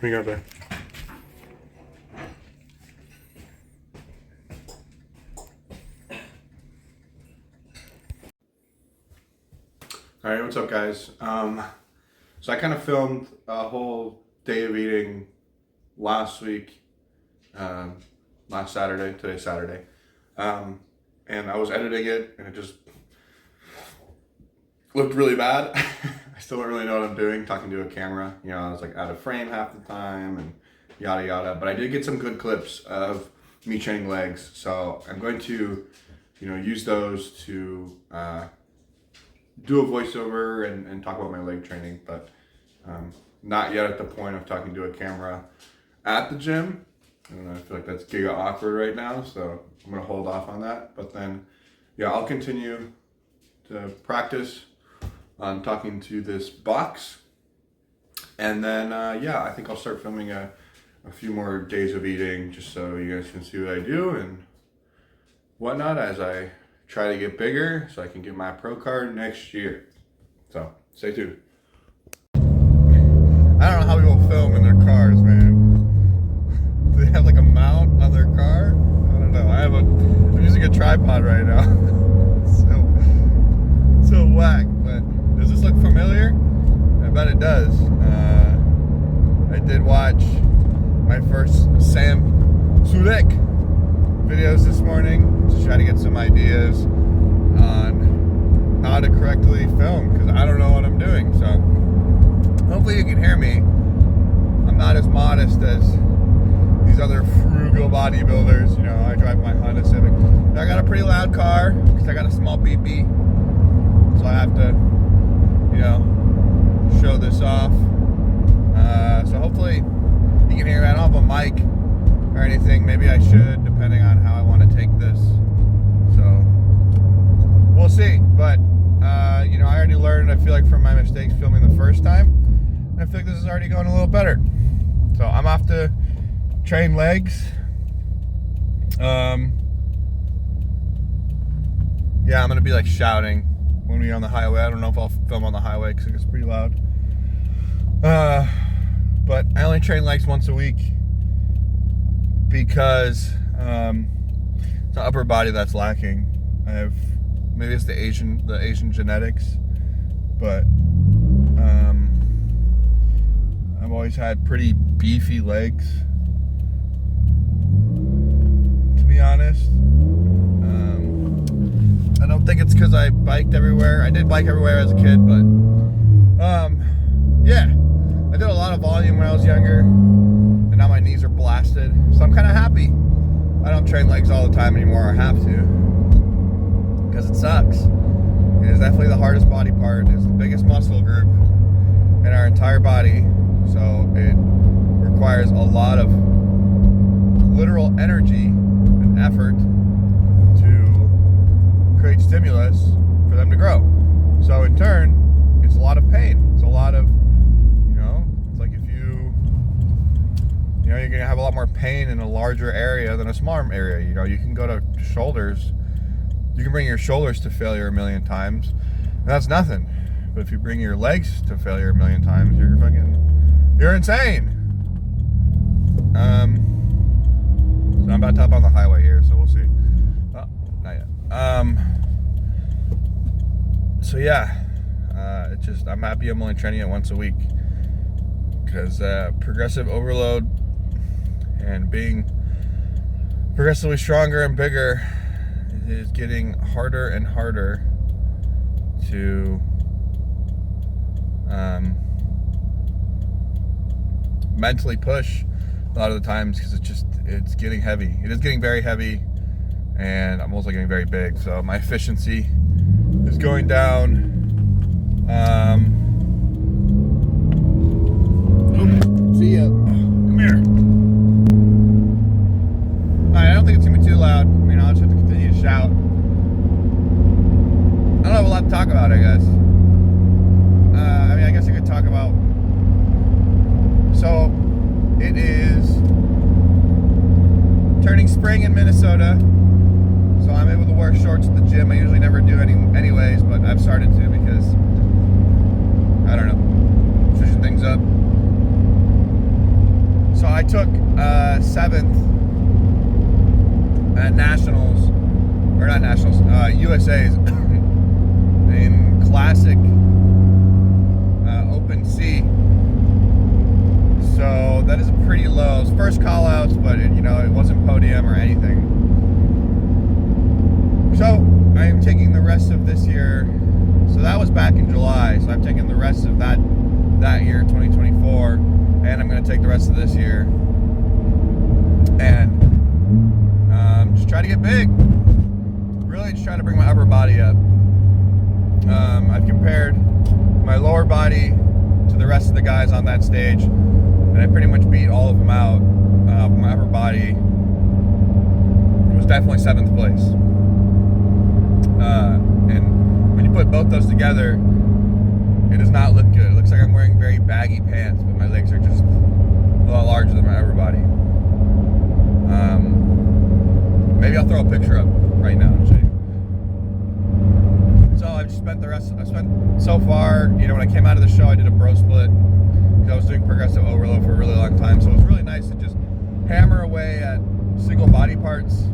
What you got there? All right, what's up, guys? So I kind of filmed a whole day of eating last week, last Saturday. Today's Saturday, and I was editing it, and it just looked really bad. I still don't really know what I'm doing, talking to a camera. You know, I was like out of frame half the time, and yada yada. But I did get some good clips of me training legs, so I'm going to, use those to do a voiceover and talk about my leg training, but not yet at the point of talking to a camera at the gym. I don't know, I feel like that's giga awkward right now, so I'm gonna hold off on that. But then, yeah, I'll continue to practice on talking to this box. And then, I think I'll start filming a few more days of eating just so you guys can see what I do and whatnot as I try to get bigger so I can get my pro card next year. So stay tuned. I don't know how people film in their cars, man. Do they have like a mount on their car? I don't know. I'm using a tripod right now. so whack. But does this look familiar? I bet it does. I did watch my first Sam Sulek videos this morning to try to get some ideas on how to correctly film, because I don't know what I'm doing. So hopefully you can hear me. I'm not as modest as these other frugal bodybuilders. You know, I drive my Honda Civic. I got a pretty loud car because I got a small BB, so I have to, show this off. So hopefully you can hear me. I don't have a mic or anything. Maybe I should, depending on how I want to take this. So we'll see. But I already learned, I feel like, from my mistakes filming the first time. And I feel like this is already going a little better. So I'm off to train legs. I'm gonna be like shouting when we're on the highway. I don't know if I'll film on the highway because it gets pretty loud. But I only train legs once a week because it's the upper body that's lacking. Maybe it's the Asian genetics, but I've always had pretty beefy legs, to be honest. I don't think it's because I biked everywhere. I did bike everywhere as a kid, but I did a lot of volume when I was younger, and now my knees are blasted, so I'm kind of happy I don't train legs all the time anymore, or have to, because it sucks. It is definitely the hardest body part. It's the biggest muscle group in our entire body, so it requires a lot of literal energy and effort to create stimulus for them to grow. So in turn, it's a lot of pain. It's a lot of, it's like if you're gonna have a lot more pain in a larger area than a smaller area. You can go to shoulders. You can bring your shoulders to failure a million times, and that's nothing. But if you bring your legs to failure a million times, you're insane. So I'm about to hop on the highway here, so we'll see. Oh, not yet. I'm happy I'm only training it once a week, because progressive overload and being progressively stronger and bigger is getting harder and harder to mentally push a lot of the times, because it's getting heavy. It is getting very heavy, and I'm also getting very big, so my efficiency is going down. See ya. Come here. Alright, I don't think it's gonna be too loud. I'll just have to continue to shout. I don't have a lot to talk about, I guess. I guess I could talk about. So, it is turning spring in Minnesota, so I'm able to wear shorts at the gym. I usually never do anyways, but I've started to because, I don't know, switching things up. I took 7th at nationals, or not nationals, USA's in classic open C. So that is a pretty low. It's first call outs, but it wasn't podium or anything. So I am taking the rest of this year. So that was back in July. So I'm taking the rest of that year, 2024, and I'm going to take the rest of this year and just try to get big. Really just trying to bring my upper body up. I've compared my lower body to the rest of the guys on that stage, and I pretty much beat all of them out. My upper body was definitely 7th place. And when you put both those together, it does not look good. It looks like I'm wearing very baggy pants, but my legs are just a lot larger than my upper body. Maybe I'll throw a picture up right now and show you. So I've spent so far, when I came out of the show, I did a bro split because I was doing progressive overload for a really long time. So it was really nice to just hammer away at single body parts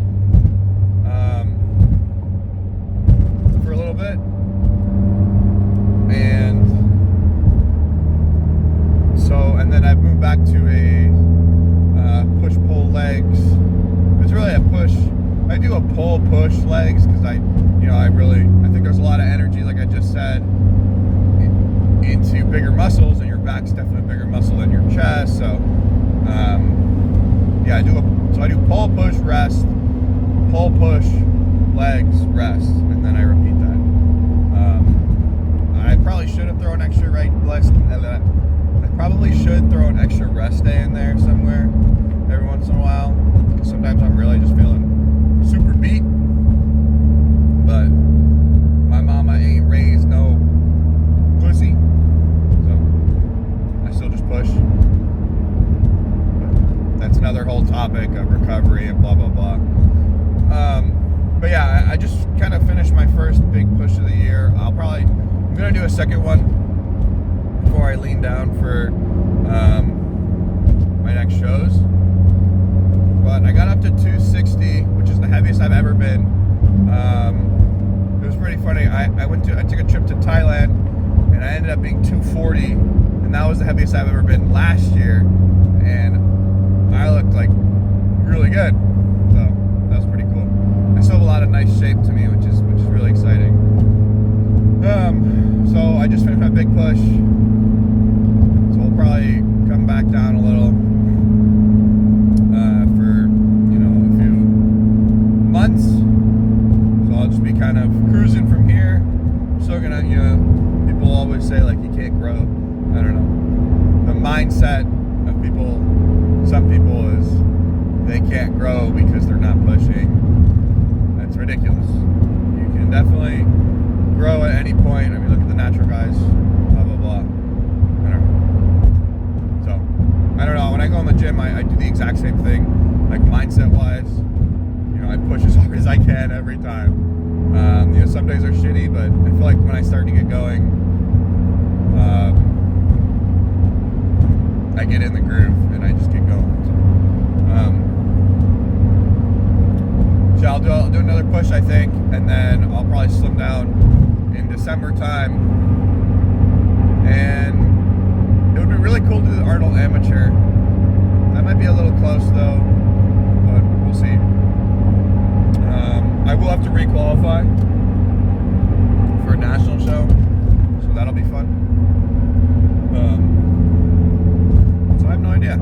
for a little bit. And then I've moved back to a push-pull legs. It's really a push. I do a pull-push legs because I think there's a lot of energy, like I just said, into bigger muscles, and your back's definitely a bigger muscle than your chest. So I do pull-push rest, pull-push legs rest, and then I repeat that. I probably should have thrown extra I probably should throw an extra rest day in there somewhere every once in a while. Sometimes I'm really just feeling super beat, but my mama ain't raised no pussy, so I still just push. But that's another whole topic of recovery and blah blah blah. But yeah, I just kind of finished my first big push of the year. I'm gonna do a second one before I lean down for my next shows. But I got up to 260, which is the heaviest I've ever been. It was pretty funny. I took a trip to Thailand, and I ended up being 240, and that was the heaviest I've ever been last year, and I looked like really good. So that was pretty cool. I still have a lot of nice shape to me, which is really exciting. So I just finished my big push. So we'll probably come back down a little for a few months. So I'll just be kind of cruising from here. I'm still gonna, people always say like you can't grow. I don't know. The mindset of some people is they can't grow because they're not pushing. That's ridiculous. You can definitely grow at any point. I mean, look at the natural guys, blah blah blah. I don't know. When I go in the gym, I do the exact same thing, like mindset wise. I push as hard as I can every time. Some days are shitty, but I feel like when I start to get going, I get in the groove and I just get going. So I'll do another push, I think, and then I'll probably slim down in December time. And it would be really cool to do the Arnold Amatuer. That might be a little close though, but we'll see. I will have to re-qualify for a national show, so that'll be fun. So I have no idea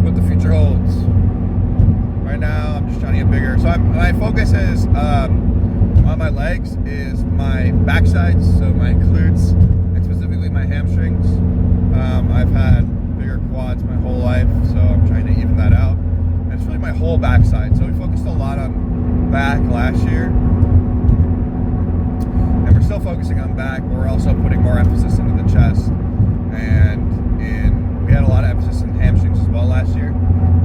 what the future holds. Right now, I'm just trying to get bigger. So my focus is on my legs, is my backsides, so my glutes, and specifically my hamstrings. I've had bigger quads my whole life, so I'm trying to even that out. And it's really my whole backside. So we focused a lot on back last year, and we're still focusing on back, but we're also putting more emphasis into the chest, and we had a lot of emphasis in hamstrings as well last year.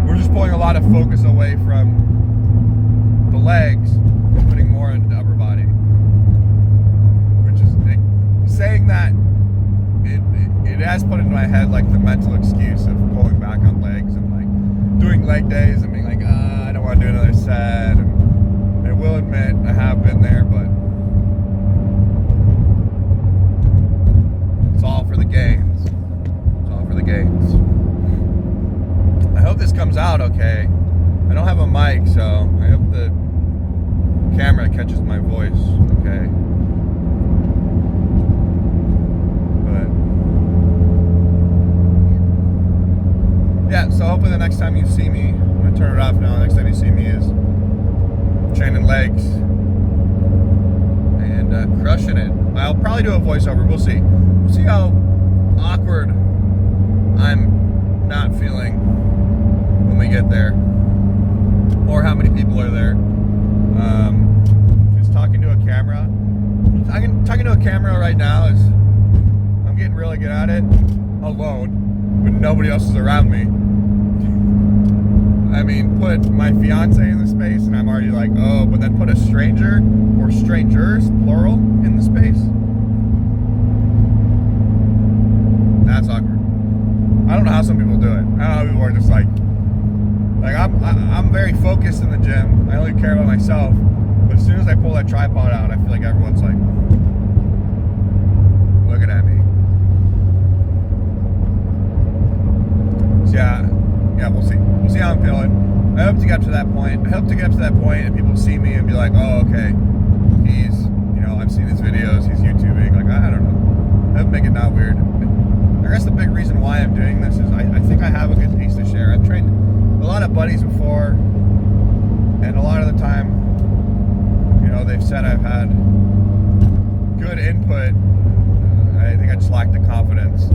We're just pulling a lot of focus away from the legs, putting more into the upper body, which is saying that it has put into my head like the mental excuse of pulling back on legs and like doing leg days and being like, I don't want to do another set. And I will admit I have been there, but it's all for the gains. It's all for the gains. I hope this comes out okay. I don't have a mic, so I hope the camera catches my voice okay. Yeah, so hopefully the next time you see me, I'm gonna turn it off now. The next time you see me is training legs and crushing it. I'll probably do a voiceover. We'll see. We'll see how awkward I'm not feeling when we get there, or how many people are there. Just talking to a camera. Talking to a camera right now is, I'm getting really good at it alone when nobody else is around me. I mean, put my fiance in the space and I'm already like, oh, but then put a stranger or strangers, plural, in the space. That's awkward. I don't know how some people do it. I don't know how people are just like I'm very focused in the gym. I only care about myself. But as soon as I pull that tripod out, I feel like everyone's like looking at me. So yeah, we'll see. We'll see how I'm feeling. I hope to get up to that point. I hope to get up to that point and people see me and be like, oh, okay, he's, I've seen his videos, he's YouTubing. Like, I don't know. I hope to make it not weird. I guess the big reason why I'm doing this is I think I have a good piece to share. I've trained a lot of buddies before, and a lot of the time, they've said I've had good input. I think I just lack the confidence.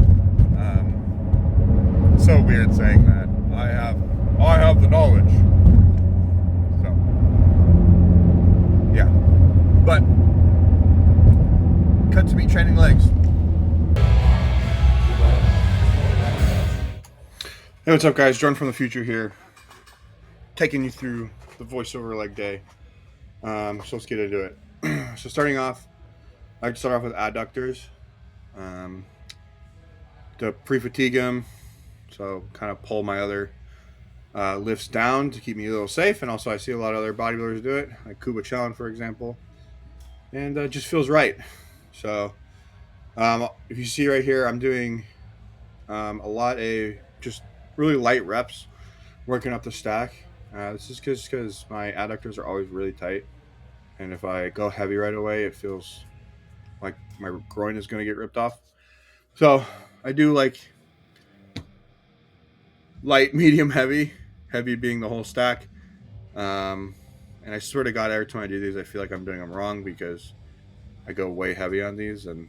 It's so weird saying that. I have the knowledge. So, yeah. But, cut to me training legs. Hey, what's up, guys? Jordan from the future here, taking you through the voiceover leg day. So let's get into it. So starting off, I like to start off with adductors. To pre-fatigue them, so kind of pull my other lifts down to keep me a little safe. And also I see a lot of other bodybuilders do it, like Kuba Challen, for example. And it just feels right. So if you see right here, I'm doing a lot of just really light reps, working up the stack. This is because my adductors are always really tight. And if I go heavy right away, it feels like my groin is going to get ripped off. So I do like light, medium, heavy. Heavy being the whole stack. And I swear to God, every time I do these, I feel like I'm doing them wrong because I go way heavy on these. And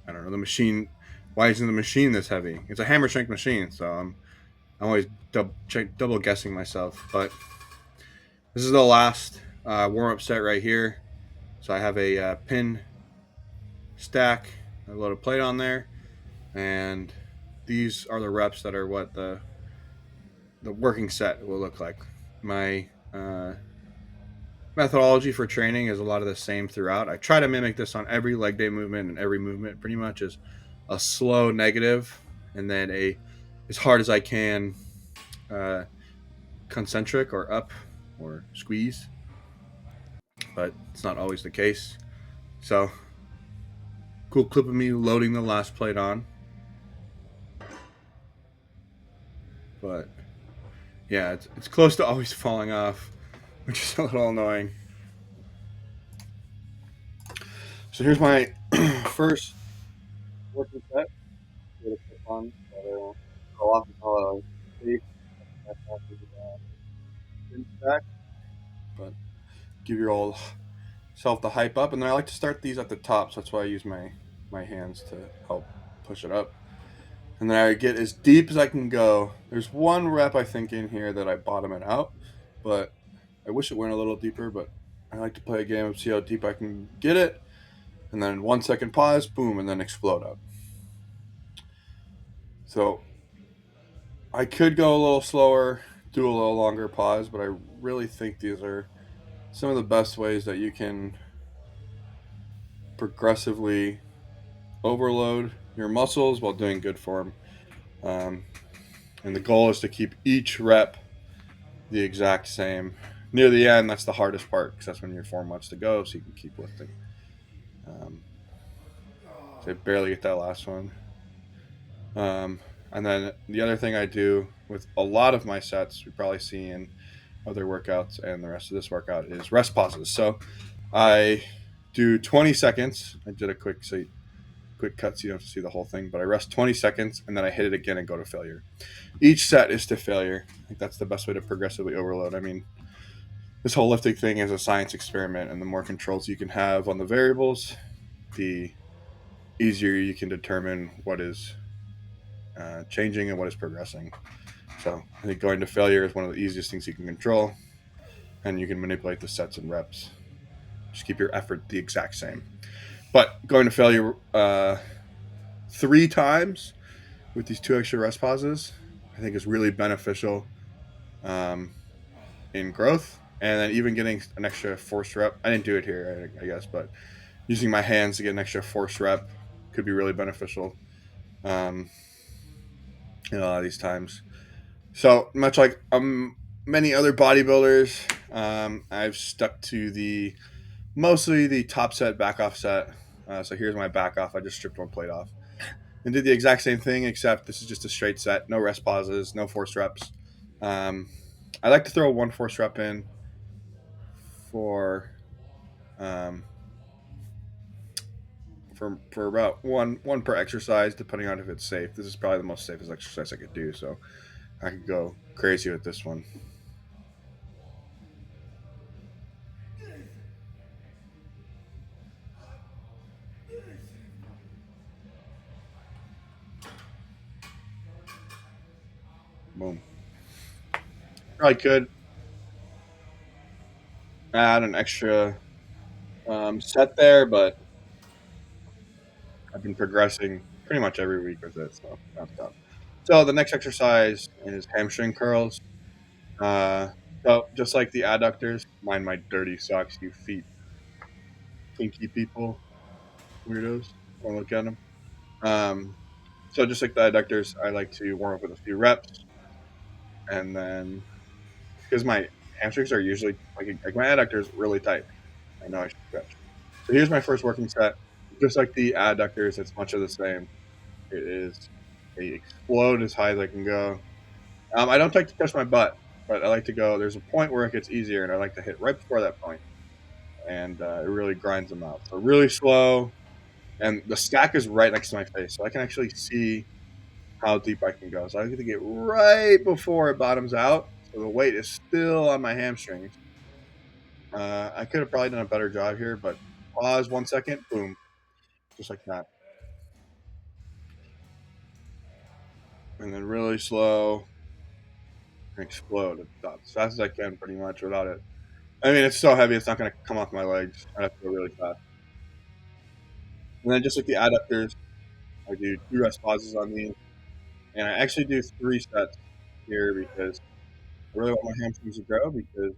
I don't know, the machine, why isn't the machine this heavy? It's a hammer strength machine, so I'm always double guessing myself. But this is the last warm-up set right here. So I have a pin stack, a load of plate on there, and these are the reps that are what the working set will look like. My methodology for training is a lot of the same throughout. I try to mimic this on every leg day movement, and every movement pretty much is a slow negative and then a as hard as I can concentric or up or squeeze, but it's not always the case. So cool clip of me loading the last plate on. But yeah, it's close to always falling off, which is a little annoying. So here's my first working set. Get a clip on that'll go off until stack. But give your old self the hype up, and then I like to start these at the top, so that's why I use my hands to help push it up. And then I get as deep as I can go. There's one rep I think in here that I bottom it out, but I wish it went a little deeper, but I like to play a game and see how deep I can get it. And then 1 second pause, boom, and then explode up. So I could go a little slower, do a little longer pause, but I really think these are some of the best ways that you can progressively overload your muscles while doing good form. And the goal is to keep each rep the exact same. Near the end, that's the hardest part because that's when your form wants to go, so you can keep lifting. Um, so I barely get that last one. Um, and then the other thing I do with a lot of my sets, we probably see in other workouts and the rest of this workout, is rest pauses. So I do 20 seconds. I did a quick cut so you don't have to see the whole thing, but I rest 20 seconds and then I hit it again and go to failure. Each set is to failure. I think that's the best way to progressively overload. I mean, this whole lifting thing is a science experiment, and the more controls you can have on the variables, the easier you can determine what is changing and what is progressing. So I think going to failure is one of the easiest things you can control, and you can manipulate the sets and reps. Just keep your effort the exact same. But going to failure 3 times with these 2 extra rest pauses, I think is really beneficial um, in growth. And then even getting an extra force rep. I didn't do it here, I guess, but using my hands to get an extra force rep could be really beneficial um, in a lot of these times. So much like many other bodybuilders, I've stuck to the mostly the top set, back off set. So here's my back off. I just stripped one plate off and did the exact same thing, except this is just a straight set, no rest pauses, no force reps. Um, I like to throw one force rep in for um, for about one per exercise, depending on if it's safe. This is probably the most safest exercise I could do, so I could go crazy with this one. Boom. Probably could add an extra set there, but I've been progressing pretty much every week with it, so that's tough. So the next exercise is hamstring curls. So just like the adductors, mind my dirty socks, you feet, kinky people, weirdos. Don't look at them. Um, so just like the adductors, I like to warm up with a few reps, and then because my hamstrings are usually like my adductors really tight, I know I should stretch. So here's my first working set. Just like the adductors, it's much of the same. It is a explode as high as I can go. I don't like to touch my butt, but I like to go. There's a point where it gets easier, and I like to hit right before that point, and it really grinds them out. So really slow, and the stack is right next to my face, so I can actually see how deep I can go. So I get to get right before it bottoms out, so the weight is still on my hamstrings. I could have probably done a better job here, but pause 1 second, boom, just like that, and then really slow and explode at the top as fast as I can, pretty much without it. I mean, it's so heavy, it's not going to come off my legs. I have to go really fast. And then just like the adductors, I do 2 rest pauses on these, and I actually do 3 sets here because I really want my hamstrings to grow because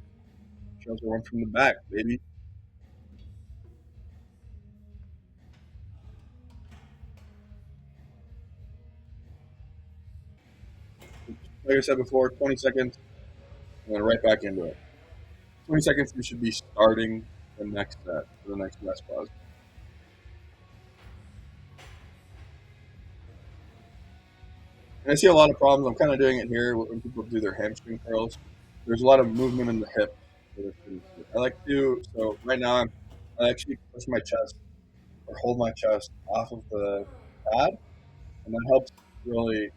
shows are one from the back, baby. Like I said before, 20 seconds, and then right back into it. 20 seconds, we should be starting the next set for the next rest pause. And I see a lot of problems. I'm kind of doing it here when people do their hamstring curls. There's a lot of movement in the hip. I like to, so right now I actually push my chest or hold my chest off of the pad, and that helps really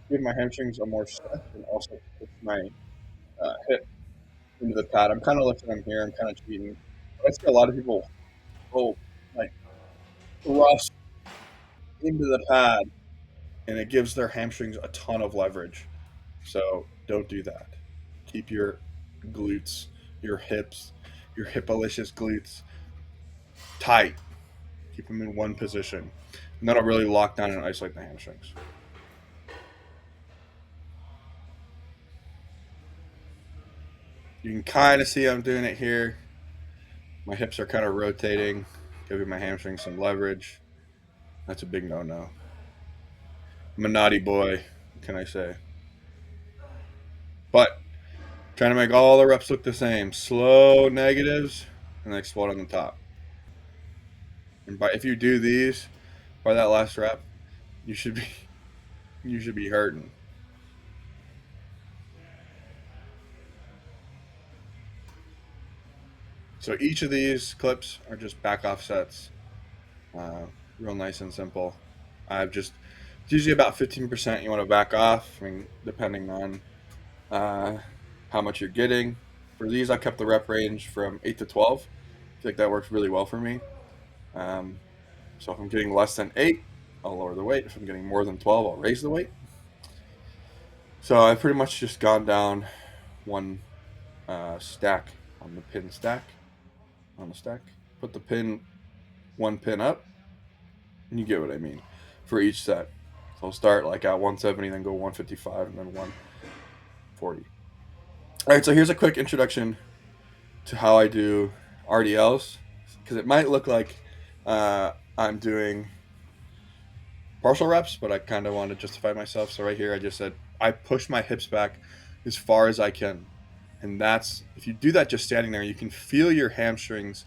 give my hamstrings a more stretch and also push my hip into the pad. I'm kind of lifting them here. I'm kind of cheating. But I see a lot of people go like thrust into the pad, and it gives their hamstrings a ton of leverage. So don't do that. Keep your glutes, your hips, your hipalicious glutes tight. Keep them in one position, and that'll really lock down and isolate the hamstrings. You can kind of see I'm doing it here. My hips are kind of rotating, giving my hamstrings some leverage. That's a big no-no. I'm a naughty boy. What can I say? But trying to make all the reps look the same. Slow negatives and then explode on the top. And if you do these by that last rep, you should be you should be hurting. So each of these clips are just back off sets. Uh, Real nice and simple. I've just it's usually about 15% you want to back off. I mean, depending on uh, how much you're getting. For these, I kept the rep range from 8 to 12. I feel like that works really well for me. Um, so if I'm getting less than 8, I'll lower the weight. If I'm getting more than 12, I'll raise the weight. So I've pretty much just gone down one stack on the pin stack. On the stack. Put the pin, one pin up, and you get what I mean, for each set. So I'll start like at 170, then go 155, and then 140. All right, so here's a quick introduction to how I do RDLs, because it might look like I'm doing partial reps, but I kind of want to justify myself. So right here, I just said I push my hips back as far as I can. And that's, if you do that just standing there, you can feel your hamstrings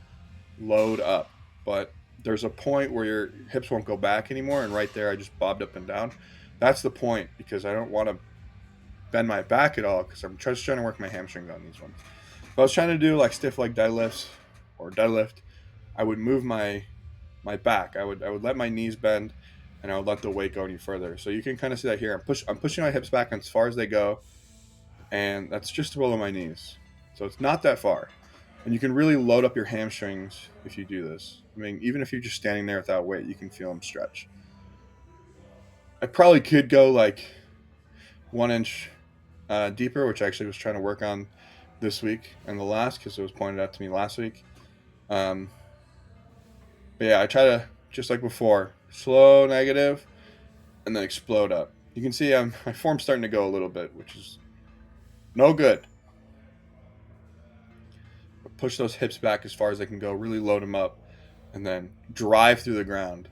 load up. But there's a point where your hips won't go back anymore. And right there, I just bobbed up and down. That's the point, because I don't want to bend my back at all, because I'm just trying to work my hamstrings on these ones. If I was trying to do like stiff leg deadlifts or deadlift, I would move my back. I would let my knees bend, and I would let the weight go any further. So you can kind of see that here. I'm pushing my hips back as far as they go, and that's just below my knees. So it's not that far. And you can really load up your hamstrings if you do this. I mean, even if you're just standing there without weight, you can feel them stretch. I probably could go like 1 inch deeper, which I actually was trying to work on this week and the last, because it was pointed out to me last week. But yeah, I try to, just like before, slow negative and then explode up. You can see my form's starting to go a little bit, which is no good. But push those hips back as far as they can go, really load them up, and then drive through the ground,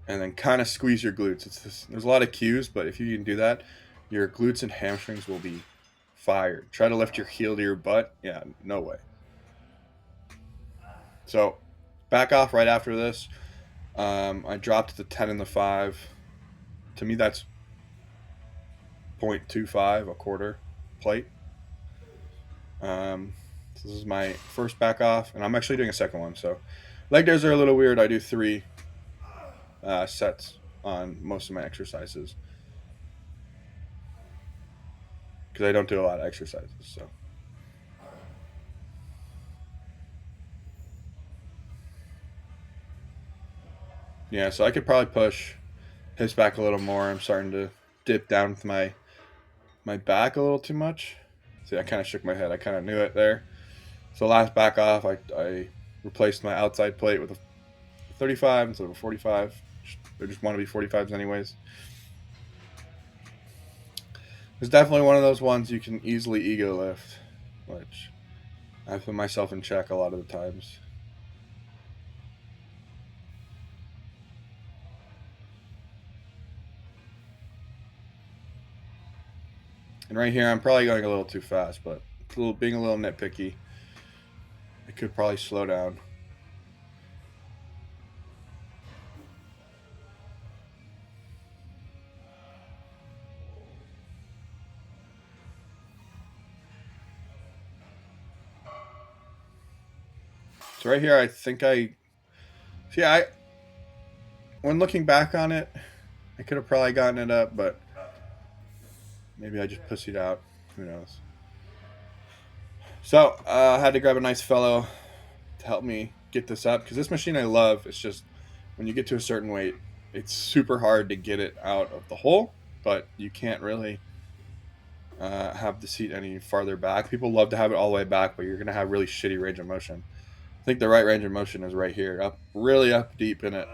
and then kind of squeeze your glutes. There's a lot of cues, but if you can do that, your glutes and hamstrings will be fired. Try to lift your heel to your butt. Yeah, no way. So back off right after this. I dropped the 10 and the 5. To me, that's 0.25, a quarter plate. So this is my first back off, and I'm actually doing a second one. So leg days are a little weird. I do 3 sets on most of my exercises, because I don't do a lot of exercises. So yeah, so I could probably push hips back a little more. I'm starting to dip down with my back a little too much. See, I kind of shook my head. I kind of knew it there. So last back off, I replaced my outside plate with a 35 instead of a 45. I just want to be 45s anyways. It's definitely one of those ones you can easily ego lift, which I put myself in check a lot of the times. And right here, I'm probably going a little too fast, but being a little nitpicky. I could probably slow down. So right here, I think when looking back on it, I could have probably gotten it up, but maybe I just pussied out. Who knows? So I had to grab a nice fellow to help me get this up, because this machine I love. It's just when you get to a certain weight, it's super hard to get it out of the hole, but you can't really have the seat any farther back. People love to have it all the way back, but you're going to have really shitty range of motion. I think the right range of motion is right here, really up deep in it.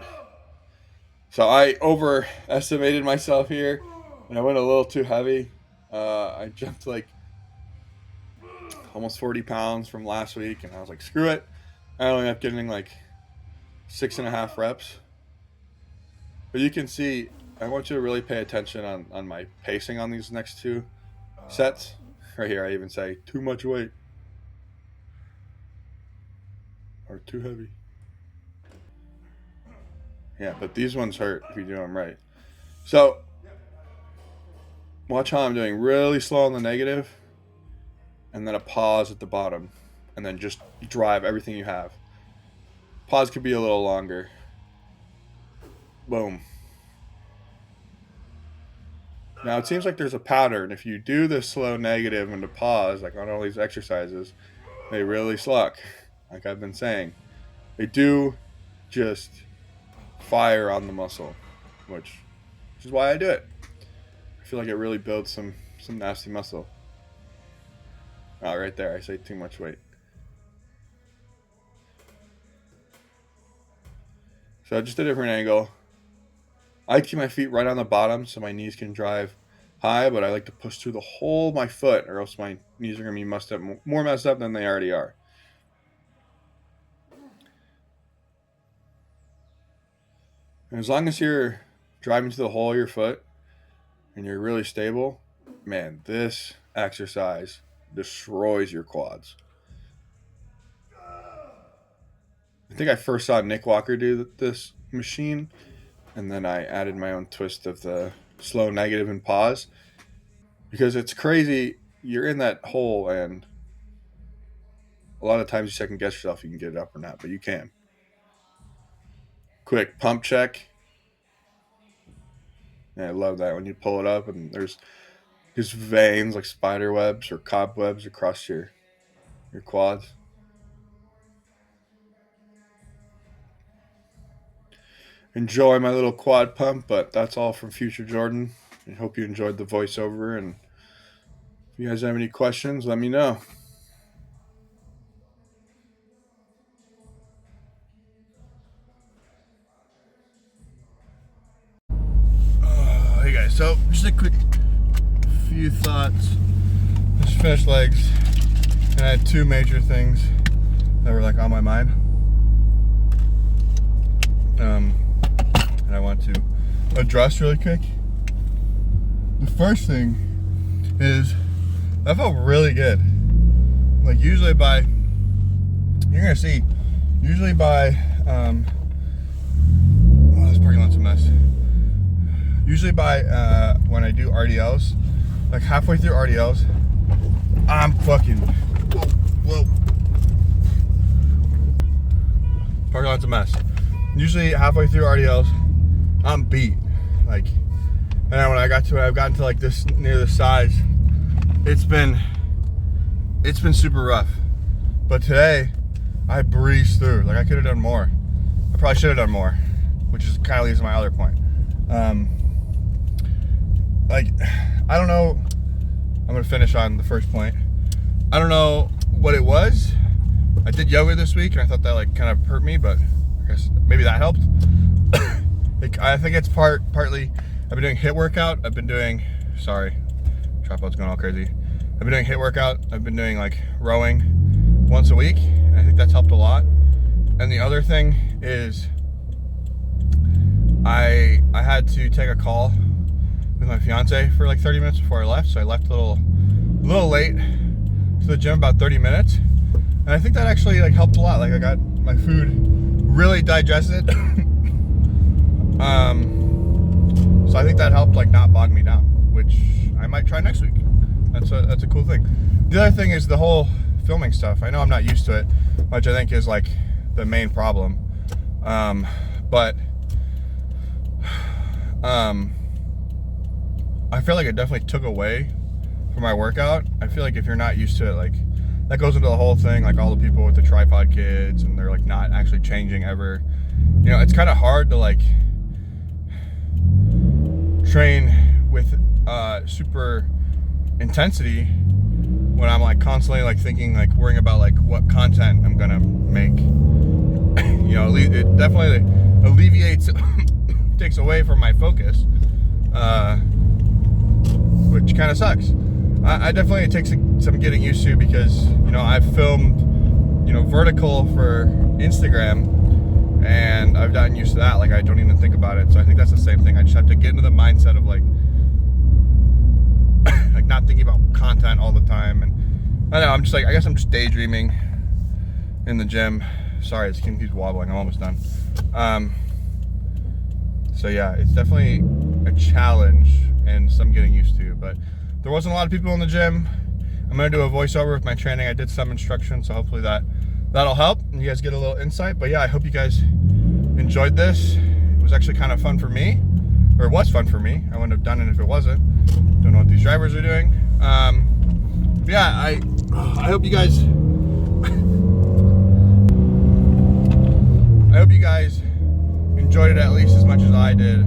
So I overestimated myself here, and I went a little too heavy. I jumped like almost 40 pounds from last week, and I was like, screw it. I only ended up getting like 6.5 reps. But you can see, I want you to really pay attention on my pacing on these next 2 sets. Right here, I even say too much weight or too heavy. Yeah, but these ones hurt if you do them right. So watch how I'm doing really slow on the negative, and then a pause at the bottom, and then just drive everything you have. Pause could be a little longer. Boom. Now it seems like there's a pattern. If you do the slow negative and the pause, like on all these exercises, they really suck. Like I've been saying, they do just fire on the muscle, which is why I do it. I feel like it really builds some nasty muscle. Oh, right there, I say too much weight. So just a different angle. I keep my feet right on the bottom so my knees can drive high, but I like to push through the whole of my foot, or else my knees are going to be more messed up than they already are. And as long as you're driving to the whole of your foot and you're really stable, man, this exercise destroys your quads. I think I first saw Nick Walker do this machine, and then I added my own twist of the slow negative and pause, because it's crazy. You're in that hole, and a lot of times you second guess yourself if you can get it up or not, but you can. Quick pump check. Yeah, I love that when you pull it up and there's just veins like spider webs or cobwebs across your quads. Enjoy my little quad pump, but that's all from Future Jordan. I hope you enjoyed the voiceover, and if you guys have any questions, let me know. Hey guys, so just a quick few thoughts. Just finished legs, and I had two major things that were like on my mind. And I want to address really quick. The first thing is that felt really good. Like usually by, you're gonna see, usually by, this parking lot's a mess. Usually by when I do RDLs, like halfway through RDLs, I'm fucking, whoa. Parking lot's a mess. Usually halfway through RDLs, I'm beat. Like, and then when I've gotten to like this near the sides, it's been super rough. But today, I breezed through. Like I could have done more. I probably should have done more, which is kind of leads to my other point. Like, I don't know. I'm gonna finish on the first point. I don't know what it was. I did yoga this week, and I thought that like kind of hurt me, but I guess maybe that helped. I think it's partly. I've been doing HIIT workout. I've been doing. Sorry, tripod's going all crazy. I've been doing HIIT workout. I've been doing like rowing once a week, and I think that's helped a lot. And the other thing is, I had to take a call with my fiance for like 30 minutes before I left, so I left a little late to the gym, about 30 minutes, and I think that actually like helped a lot. Like I got my food really digested. So I think that helped like not bog me down, which I might try next week. That's a cool thing. The other thing is the whole filming stuff. I know I'm not used to it, which I think is like the main problem. But I feel like it definitely took away from my workout. I feel like if you're not used to it, like that goes into the whole thing, like all the people with the tripod kids and they're like not actually changing ever. You know, it's kind of hard to like train with super intensity when I'm like constantly like thinking, like worrying about like what content I'm gonna make. You know, it definitely alleviates takes away from my focus, which kind of sucks. I definitely, it takes some getting used to, because you know I've filmed, you know, vertical for Instagram, and I've gotten used to that. Like I don't even think about it. So I think that's the same thing. I just have to get into the mindset of like not thinking about content all the time. I know, I'm just like, I guess I'm just daydreaming in the gym. Sorry, the skin keeps wobbling. I'm almost done. So yeah, it's definitely a challenge and some getting used to, but there wasn't a lot of people in the gym. I'm gonna do a voiceover with my training. I did some instruction, so hopefully that'll help and you guys get a little insight. But yeah, I hope you guys enjoyed this. It was actually kind of fun for me, or it was fun for me. I wouldn't have done it if it wasn't. Don't know what these drivers are doing. Yeah, I hope you guys I hope you guys enjoyed it at least as much as I did.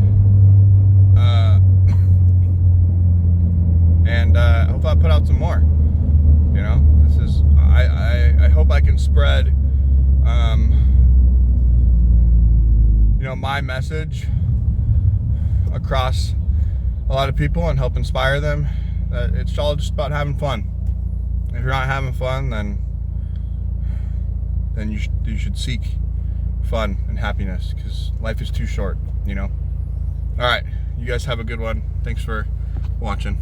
And I hope I put out some more. You know, this is, I hope I can spread, you know, my message across a lot of people and help inspire them. That it's all just about having fun. If you're not having fun, then you should seek fun and happiness, because life is too short, you know. All right, you guys have a good one. Thanks for watching.